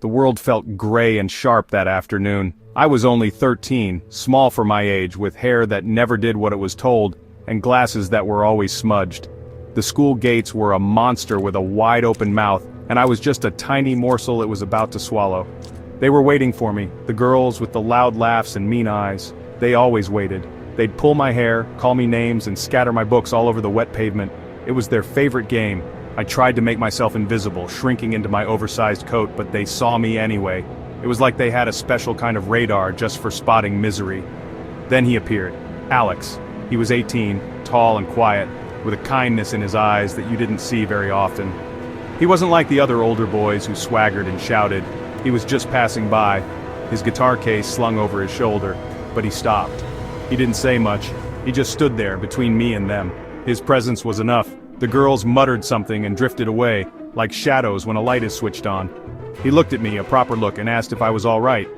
The world felt gray and sharp that afternoon. I was only 13, small for my age, with hair that never did what it was told, and glasses that were always smudged. The school gates were a monster with a wide-open mouth, and I was just a tiny morsel it was about to swallow. They were waiting for me, the girls with the loud laughs and mean eyes. They always waited. They'd pull my hair, call me names, and scatter my books all over the wet pavement. It was their favorite game. I tried to make myself invisible, shrinking into my oversized coat, but they saw me anyway. It was like they had a special kind of radar just for spotting misery. Then he appeared. Alex. He was 18, tall and quiet, with a kindness in his eyes that you didn't see very often. He wasn't like the other older boys who swaggered and shouted. He was just passing by, his guitar case slung over his shoulder, but he stopped. He didn't say much. He just stood there between me and them. His presence was enough. The girls muttered something and drifted away, like shadows when a light is switched on. He looked at me, a proper look, and asked if I was all right.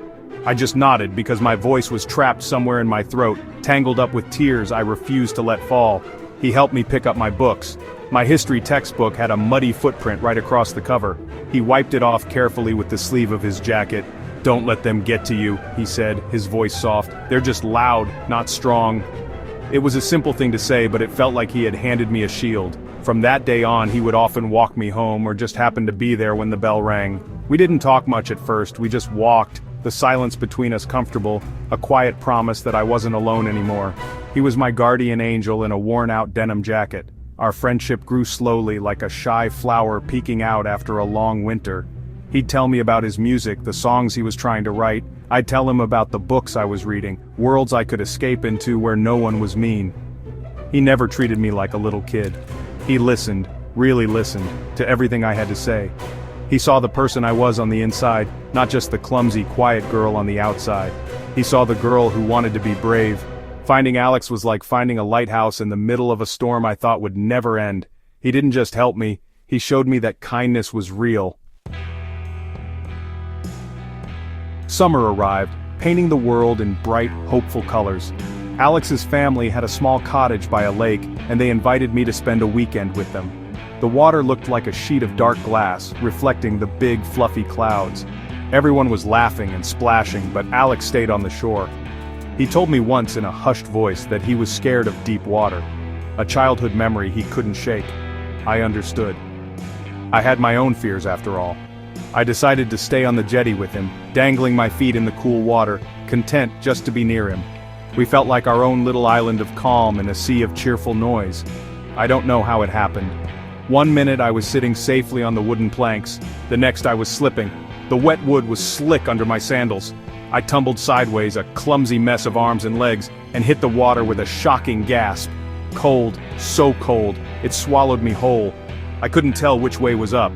I just nodded because my voice was trapped somewhere in my throat, tangled up with tears I refused to let fall. He helped me pick up my books. My history textbook had a muddy footprint right across the cover. He wiped it off carefully with the sleeve of his jacket. "Don't let them get to you," he said, his voice soft. "They're just loud, not strong." It was a simple thing to say, but it felt like he had handed me a shield. From that day on, he would often walk me home or just happen to be there when the bell rang. We didn't talk much at first, we just walked, the silence between us comfortable, a quiet promise that I wasn't alone anymore. He was my guardian angel in a worn-out denim jacket. Our friendship grew slowly, like a shy flower peeking out after a long winter. He'd tell me about his music, the songs he was trying to write. I'd tell him about the books I was reading, worlds I could escape into where no one was mean. He never treated me like a little kid. He listened, really listened, to everything I had to say. He saw the person I was on the inside, not just the clumsy, quiet girl on the outside. He saw the girl who wanted to be brave. Finding Alex was like finding a lighthouse in the middle of a storm I thought would never end. He didn't just help me, he showed me that kindness was real. Summer arrived, painting the world in bright, hopeful colors. Alex's family had a small cottage by a lake, and they invited me to spend a weekend with them. The water looked like a sheet of dark glass, reflecting the big, fluffy clouds. Everyone was laughing and splashing, but Alex stayed on the shore. He told me once in a hushed voice that he was scared of deep water, a childhood memory he couldn't shake. I understood. I had my own fears after all. I decided to stay on the jetty with him, dangling my feet in the cool water, content just to be near him. We felt like our own little island of calm in a sea of cheerful noise. I don't know how it happened. One minute I was sitting safely on the wooden planks, the next I was slipping. The wet wood was slick under my sandals. I tumbled sideways, a clumsy mess of arms and legs, and hit the water with a shocking gasp. Cold, so cold, it swallowed me whole. I couldn't tell which way was up.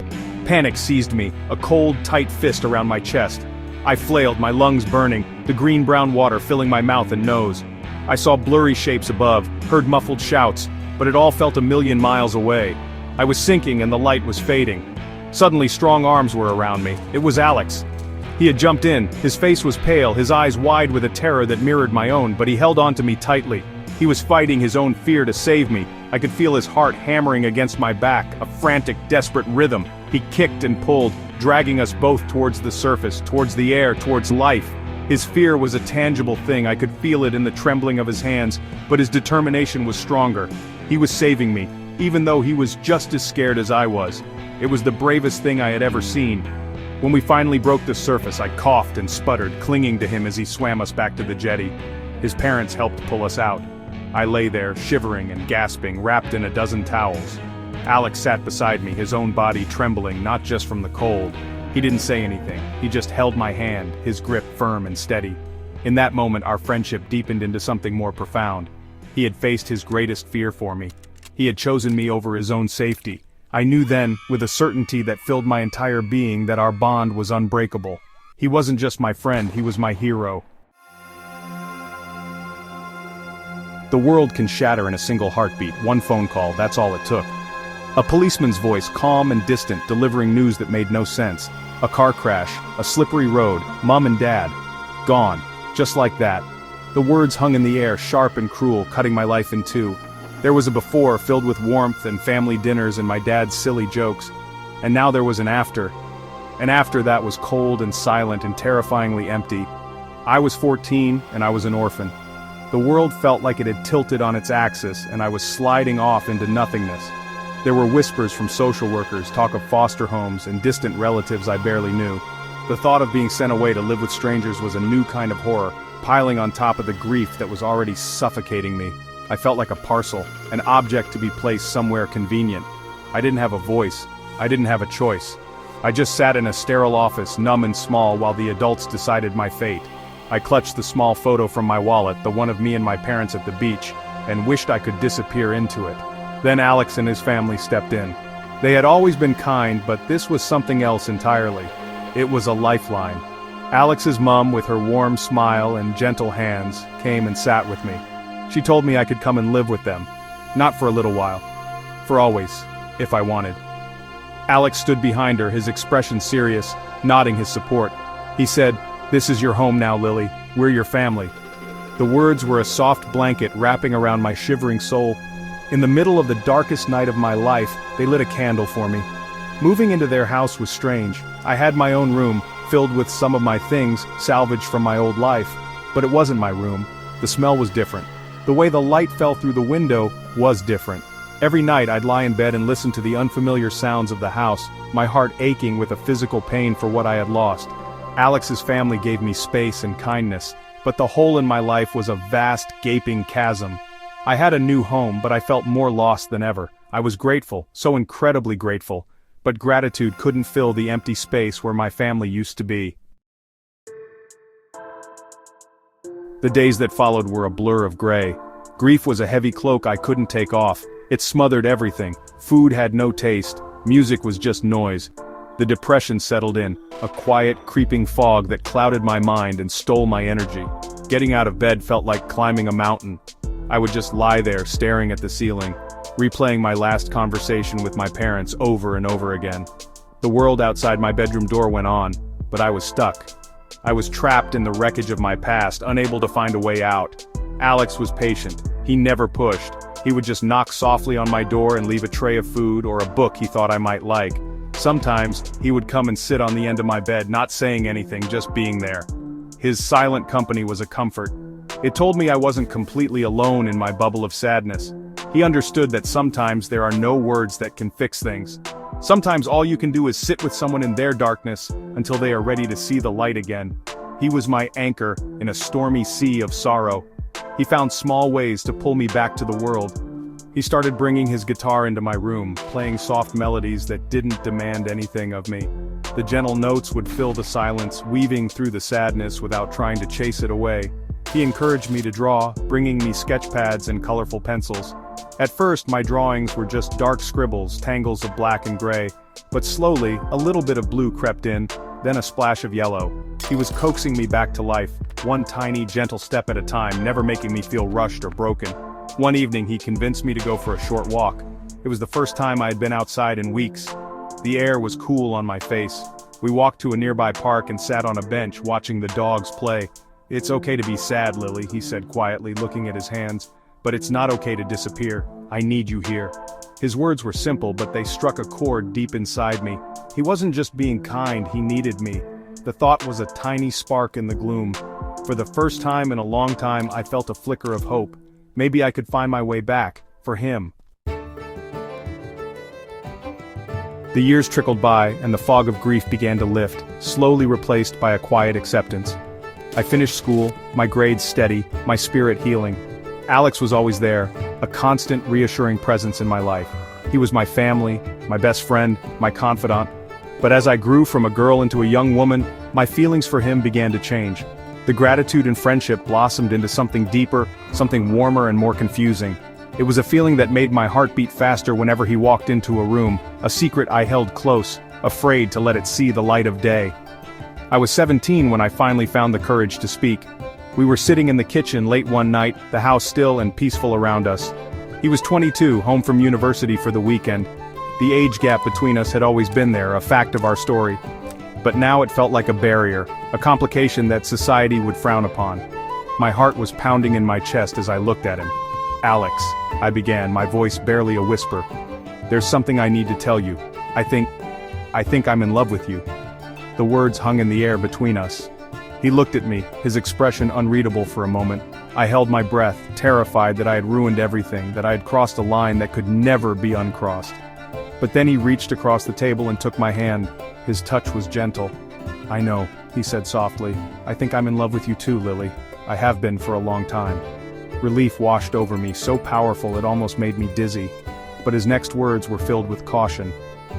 Panic seized me, a cold, tight fist around my chest. I flailed, my lungs burning, the green-brown water filling my mouth and nose. I saw blurry shapes above, heard muffled shouts, but it all felt a million miles away. I was sinking and the light was fading. Suddenly strong arms were around me. It was Alex. He had jumped in, his face was pale, his eyes wide with a terror that mirrored my own, but he held on to me tightly. He was fighting his own fear to save me. I could feel his heart hammering against my back, a frantic, desperate rhythm. He kicked and pulled, dragging us both towards the surface, towards the air, towards life. His fear was a tangible thing, I could feel it in the trembling of his hands, but his determination was stronger. He was saving me, even though he was just as scared as I was. It was the bravest thing I had ever seen. When we finally broke the surface, I coughed and sputtered, clinging to him as he swam us back to the jetty. His parents helped pull us out. I lay there, shivering and gasping, wrapped in a dozen towels. Alex sat beside me, his own body trembling, not just from the cold. He didn't say anything, he just held my hand, his grip firm and steady. In that moment, our friendship deepened into something more profound. He had faced his greatest fear for me. He had chosen me over his own safety. I knew then, with a certainty that filled my entire being, that our bond was unbreakable. He wasn't just my friend, he was my hero. The world can shatter in a single heartbeat, one phone call, that's all it took. A policeman's voice, calm and distant, delivering news that made no sense. A car crash, a slippery road, Mom and Dad. Gone. Just like that. The words hung in the air, sharp and cruel, cutting my life in two. There was a before, filled with warmth and family dinners and my dad's silly jokes. And now there was an after. and after that was cold and silent and terrifyingly empty. I was 14, and I was an orphan. The world felt like it had tilted on its axis, and I was sliding off into nothingness. There were whispers from social workers, talk of foster homes, and distant relatives I barely knew. The thought of being sent away to live with strangers was a new kind of horror, piling on top of the grief that was already suffocating me. I felt like a parcel, an object to be placed somewhere convenient. I didn't have a voice. I didn't have a choice. I just sat in a sterile office, numb and small, while the adults decided my fate. I clutched the small photo from my wallet, the one of me and my parents at the beach, and wished I could disappear into it. Then Alex and his family stepped in. They had always been kind, but this was something else entirely. It was a lifeline. Alex's mom, with her warm smile and gentle hands, came and sat with me. She told me I could come and live with them. Not for a little while. For always, if I wanted. Alex stood behind her, his expression serious, nodding his support. He said, "This is your home now, Lily. We're your family." The words were a soft blanket wrapping around my shivering soul. In the middle of the darkest night of my life, they lit a candle for me. Moving into their house was strange. I had my own room, filled with some of my things, salvaged from my old life. But it wasn't my room. The smell was different. The way the light fell through the window was different. Every night I'd lie in bed and listen to the unfamiliar sounds of the house, my heart aching with a physical pain for what I had lost. Alex's family gave me space and kindness, but the hole in my life was a vast, gaping chasm. I had a new home, but I felt more lost than ever. I was grateful, so incredibly grateful, but gratitude couldn't fill the empty space where my family used to be. The days that followed were a blur of gray. Grief was a heavy cloak I couldn't take off. It smothered everything. Food had no taste. Music was just noise. The depression settled in, a quiet, creeping fog that clouded my mind and stole my energy. Getting out of bed felt like climbing a mountain. I would just lie there staring at the ceiling, replaying my last conversation with my parents over and over again. The world outside my bedroom door went on, but I was stuck. I was trapped in the wreckage of my past, unable to find a way out. Alex was patient. He never pushed. He would just knock softly on my door and leave a tray of food or a book he thought I might like. Sometimes, he would come and sit on the end of my bed, not saying anything, just being there. His silent company was a comfort. It told me I wasn't completely alone in my bubble of sadness. He understood that sometimes there are no words that can fix things. Sometimes all you can do is sit with someone in their darkness until they are ready to see the light again. He was my anchor in a stormy sea of sorrow. He found small ways to pull me back to the world. He started bringing his guitar into my room, playing soft melodies that didn't demand anything of me. The gentle notes would fill the silence, weaving through the sadness without trying to chase it away. He encouraged me to draw, bringing me sketch pads and colorful pencils. At first, my drawings were just dark scribbles, tangles of black and gray, but slowly, a little bit of blue crept in, then a splash of yellow. He was coaxing me back to life, one tiny, gentle step at a time, never making me feel rushed or broken. One evening, he convinced me to go for a short walk. It was the first time I had been outside in weeks. The air was cool on my face. We walked to a nearby park and sat on a bench, watching the dogs play. "It's okay to be sad, Lily," he said quietly, looking at his hands. "But it's not okay to disappear. I need you here." His words were simple, but they struck a chord deep inside me. He wasn't just being kind, he needed me. The thought was a tiny spark in the gloom. For the first time in a long time, I felt a flicker of hope. Maybe I could find my way back, for him. The years trickled by, and the fog of grief began to lift, slowly replaced by a quiet acceptance. I finished school, my grades steady, my spirit healing. Alex was always there, a constant, reassuring presence in my life. He was my family, my best friend, my confidant. But as I grew from a girl into a young woman, my feelings for him began to change. The gratitude and friendship blossomed into something deeper, something warmer and more confusing. It was a feeling that made my heart beat faster whenever he walked into a room, a secret I held close, afraid to let it see the light of day. I was 17 when I finally found the courage to speak. We were sitting in the kitchen late one night, the house still and peaceful around us. He was 22, home from university for the weekend. The age gap between us had always been there, a fact of our story. But now it felt like a barrier, a complication that society would frown upon. My heart was pounding in my chest as I looked at him. "Alex," I began, my voice barely a whisper. "There's something I need to tell you. I think I'm in love with you." The words hung in the air between us. He looked at me, his expression unreadable for a moment. I held my breath, terrified that I had ruined everything, that I had crossed a line that could never be uncrossed. But then he reached across the table and took my hand. His touch was gentle. "I know," he said softly. "I think I'm in love with you too, Lily. I have been for a long time." Relief washed over me, so powerful it almost made me dizzy. But his next words were filled with caution.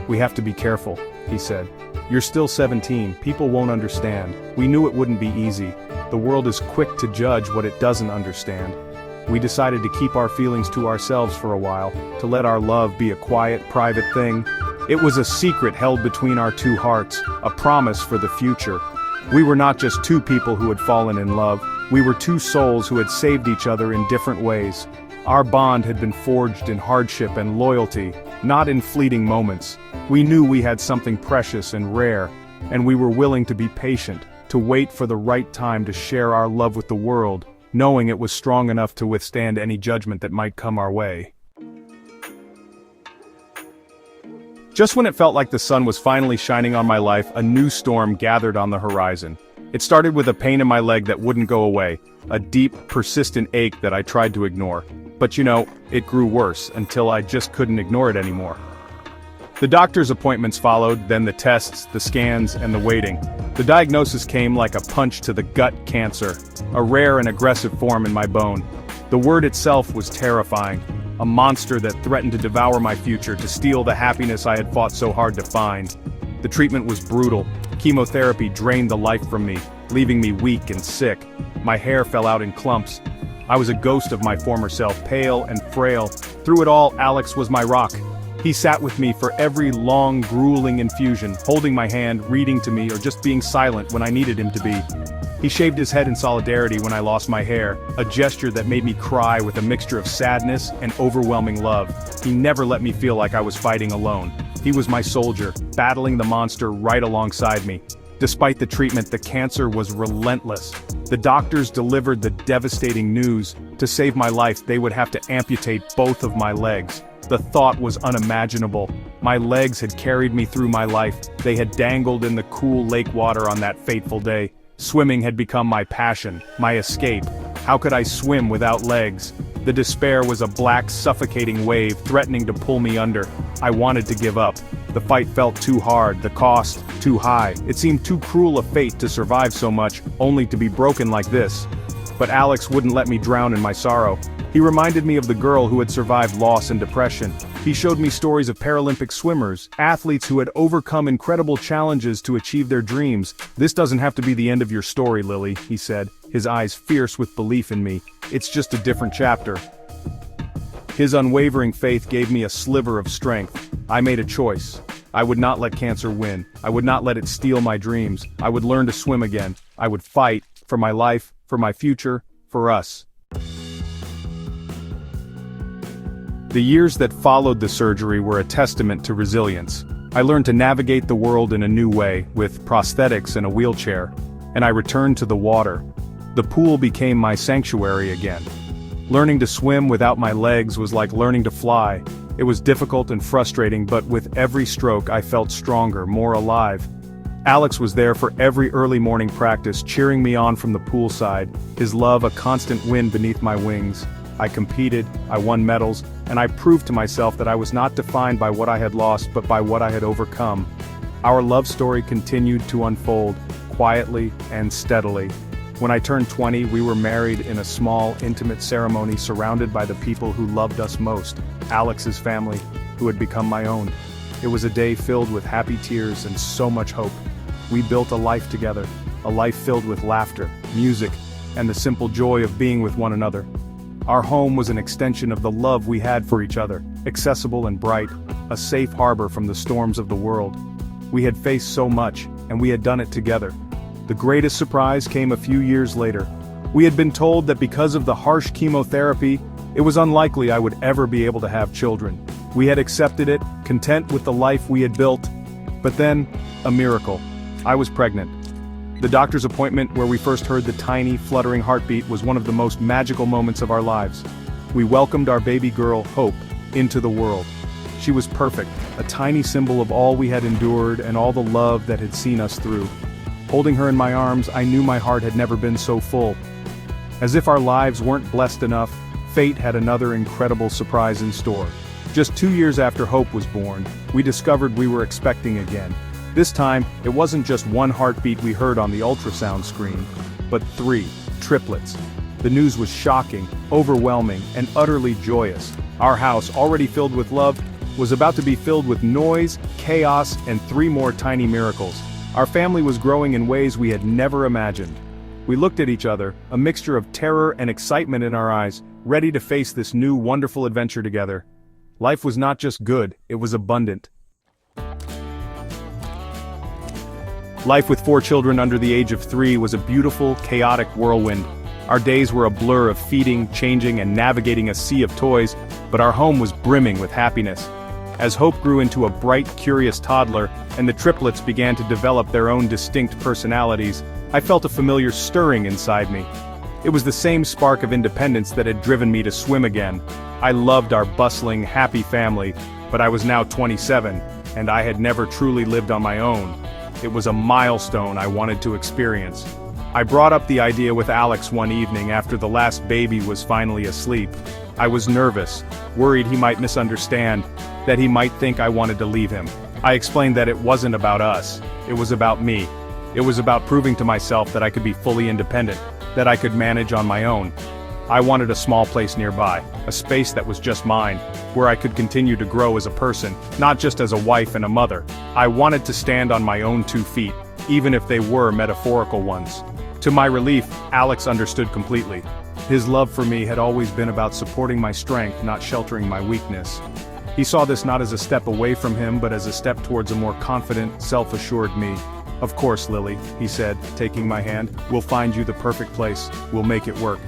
"We have to be careful," he said. "You're still 17, people won't understand. We knew it wouldn't be easy. The world is quick to judge what it doesn't understand." We decided to keep our feelings to ourselves for a while, to let our love be a quiet, private thing. It was a secret held between our two hearts, a promise for the future. We were not just two people who had fallen in love, we were two souls who had saved each other in different ways. Our bond had been forged in hardship and loyalty, not in fleeting moments. We knew we had something precious and rare, and we were willing to be patient, to wait for the right time to share our love with the world, knowing it was strong enough to withstand any judgment that might come our way. Just when it felt like the sun was finally shining on my life, a new storm gathered on the horizon. It started with a pain in my leg that wouldn't go away, a deep, persistent ache that I tried to ignore. But it grew worse, until I just couldn't ignore it anymore. The doctor's appointments followed, then the tests, the scans, and the waiting. The diagnosis came like a punch to the gut: cancer, a rare and aggressive form in my bone. The word itself was terrifying, a monster that threatened to devour my future, to steal the happiness I had fought so hard to find. The treatment was brutal. Chemotherapy drained the life from me, leaving me weak and sick. My hair fell out in clumps. I was a ghost of my former self, pale and frail. Through it all, Alex was my rock. He sat with me for every long, grueling infusion, holding my hand, reading to me, or just being silent when I needed him to be. He shaved his head in solidarity when I lost my hair, a gesture that made me cry with a mixture of sadness and overwhelming love. He never let me feel like I was fighting alone. He was my soldier, battling the monster right alongside me. Despite the treatment, the cancer was relentless. The doctors delivered the devastating news: to save my life, they would have to amputate both of my legs. The thought was unimaginable. My legs had carried me through my life. They had dangled in the cool lake water on that fateful day. Swimming had become my passion, my escape. How could I swim without legs? The despair was a black, suffocating wave threatening to pull me under. I wanted to give up. The fight felt too hard, the cost too high. It seemed too cruel a fate to survive so much, only to be broken like this. But Alex wouldn't let me drown in my sorrow. He reminded me of the girl who had survived loss and depression. He showed me stories of Paralympic swimmers, athletes who had overcome incredible challenges to achieve their dreams. "This doesn't have to be the end of your story, Lily," he said, his eyes fierce with belief in me. "It's just a different chapter." His unwavering faith gave me a sliver of strength. I made a choice. I would not let cancer win. I would not let it steal my dreams. I would learn to swim again. I would fight for my life, for my future, for us. The years that followed the surgery were a testament to resilience. I learned to navigate the world in a new way, with prosthetics and a wheelchair, and I returned to the water. The pool became my sanctuary again. Learning to swim without my legs was like learning to fly. It was difficult and frustrating, but with every stroke I felt stronger, more alive. Alex was there for every early morning practice, cheering me on from the poolside, his love a constant wind beneath my wings. I competed, I won medals, and I proved to myself that I was not defined by what I had lost but by what I had overcome. Our love story continued to unfold, quietly and steadily. When I turned 20, we were married in a small, intimate ceremony surrounded by the people who loved us most, Alex's family, who had become my own. It was a day filled with happy tears and so much hope. We built a life together, a life filled with laughter, music, and the simple joy of being with one another. Our home was an extension of the love we had for each other, accessible and bright, a safe harbor from the storms of the world. We had faced so much, and we had done it together. The greatest surprise came a few years later. We had been told that because of the harsh chemotherapy, it was unlikely I would ever be able to have children. We had accepted it, content with the life we had built. But then, a miracle. I was pregnant. The doctor's appointment where we first heard the tiny, fluttering heartbeat was one of the most magical moments of our lives. We welcomed our baby girl, Hope, into the world. She was perfect, a tiny symbol of all we had endured and all the love that had seen us through. Holding her in my arms, I knew my heart had never been so full. As if our lives weren't blessed enough, fate had another incredible surprise in store. Just 2 years after Hope was born, we discovered we were expecting again. This time, it wasn't just one heartbeat we heard on the ultrasound screen, but 3 triplets. The news was shocking, overwhelming, and utterly joyous. Our house, already filled with love, was about to be filled with noise, chaos, and 3 more tiny miracles. Our family was growing in ways we had never imagined. We looked at each other, a mixture of terror and excitement in our eyes, ready to face this new wonderful adventure together. Life was not just good, it was abundant. Life with 4 children under the age of 3 was a beautiful, chaotic whirlwind. Our days were a blur of feeding, changing, and navigating a sea of toys, but our home was brimming with happiness. As Hope grew into a bright, curious toddler, and the triplets began to develop their own distinct personalities, I felt a familiar stirring inside me. It was the same spark of independence that had driven me to swim again. I loved our bustling, happy family, but I was now 27, and I had never truly lived on my own. It was a milestone I wanted to experience. I brought up the idea with Alex one evening after the last baby was finally asleep. I was nervous, worried he might misunderstand, that he might think I wanted to leave him. I explained that it wasn't about us, it was about me. It was about proving to myself that I could be fully independent, that I could manage on my own. I wanted a small place nearby, a space that was just mine, where I could continue to grow as a person, not just as a wife and a mother. I wanted to stand on my own 2 feet, even if they were metaphorical ones. To my relief, Alex understood completely. His love for me had always been about supporting my strength, not sheltering my weakness. He saw this not as a step away from him, but as a step towards a more confident, self-assured me. "Of course, Lily," he said, taking my hand, "we'll find you the perfect place, we'll make it work."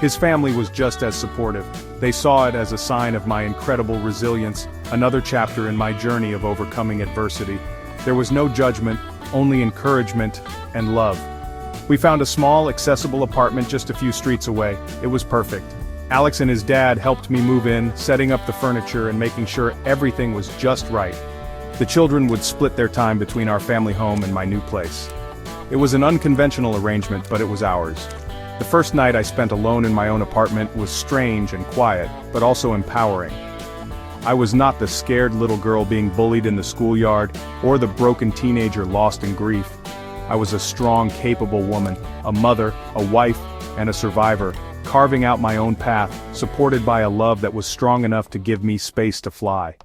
His family was just as supportive. They saw it as a sign of my incredible resilience, another chapter in my journey of overcoming adversity. There was no judgment, only encouragement and love. We found a small, accessible apartment just a few streets away. It was perfect. Alex and his dad helped me move in, setting up the furniture and making sure everything was just right. The children would split their time between our family home and my new place. It was an unconventional arrangement, but it was ours. The first night I spent alone in my own apartment was strange and quiet, but also empowering. I was not the scared little girl being bullied in the schoolyard, or the broken teenager lost in grief. I was a strong, capable woman, a mother, a wife, and a survivor, carving out my own path, supported by a love that was strong enough to give me space to fly.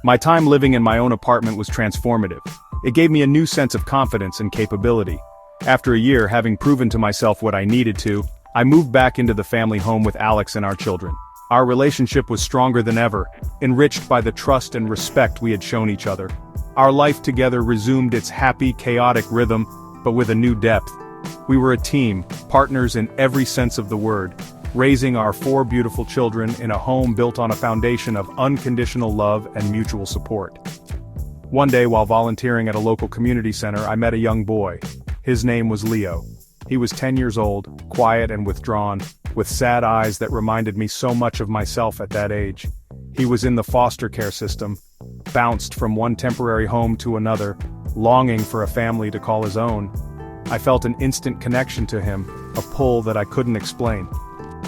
My time living in my own apartment was transformative. It gave me a new sense of confidence and capability. After a year having proven to myself what I needed to, I moved back into the family home with Alex and our children. Our relationship was stronger than ever, enriched by the trust and respect we had shown each other. Our life together resumed its happy, chaotic rhythm, but with a new depth. We were a team, partners in every sense of the word, raising our 4 beautiful children in a home built on a foundation of unconditional love and mutual support. One day while volunteering at a local community center, I met a young boy. His name was Leo. He was 10 years old, quiet and withdrawn, with sad eyes that reminded me so much of myself at that age. He was in the foster care system, bounced from one temporary home to another, longing for a family to call his own. I felt an instant connection to him, a pull that I couldn't explain.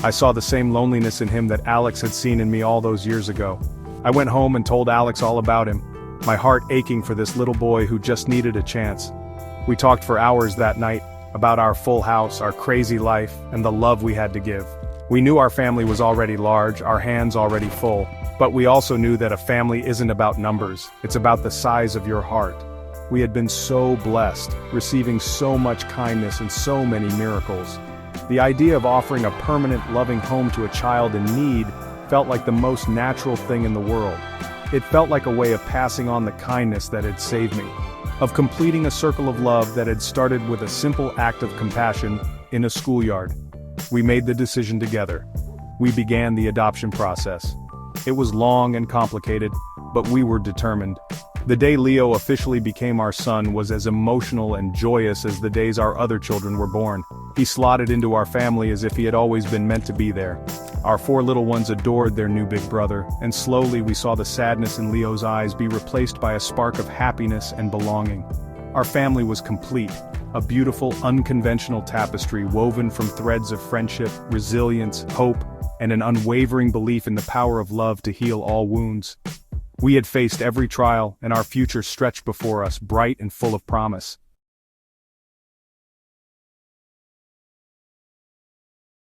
I saw the same loneliness in him that Alex had seen in me all those years ago. I went home and told Alex all about him, my heart aching for this little boy who just needed a chance. We talked for hours that night, about our full house, our crazy life, and the love we had to give. We knew our family was already large, our hands already full, but we also knew that a family isn't about numbers, it's about the size of your heart. We had been so blessed, receiving so much kindness and so many miracles. The idea of offering a permanent, loving home to a child in need felt like the most natural thing in the world. It felt like a way of passing on the kindness that had saved me, of completing a circle of love that had started with a simple act of compassion in a schoolyard. We made the decision together. We began the adoption process. It was long and complicated, but we were determined. The day Leo officially became our son was as emotional and joyous as the days our other children were born. He slotted into our family as if he had always been meant to be there. Our four little ones adored their new big brother, and slowly we saw the sadness in Leo's eyes be replaced by a spark of happiness and belonging. Our family was complete, a beautiful, unconventional tapestry woven from threads of friendship, resilience, hope, and an unwavering belief in the power of love to heal all wounds. We had faced every trial, and our future stretched before us, bright and full of promise.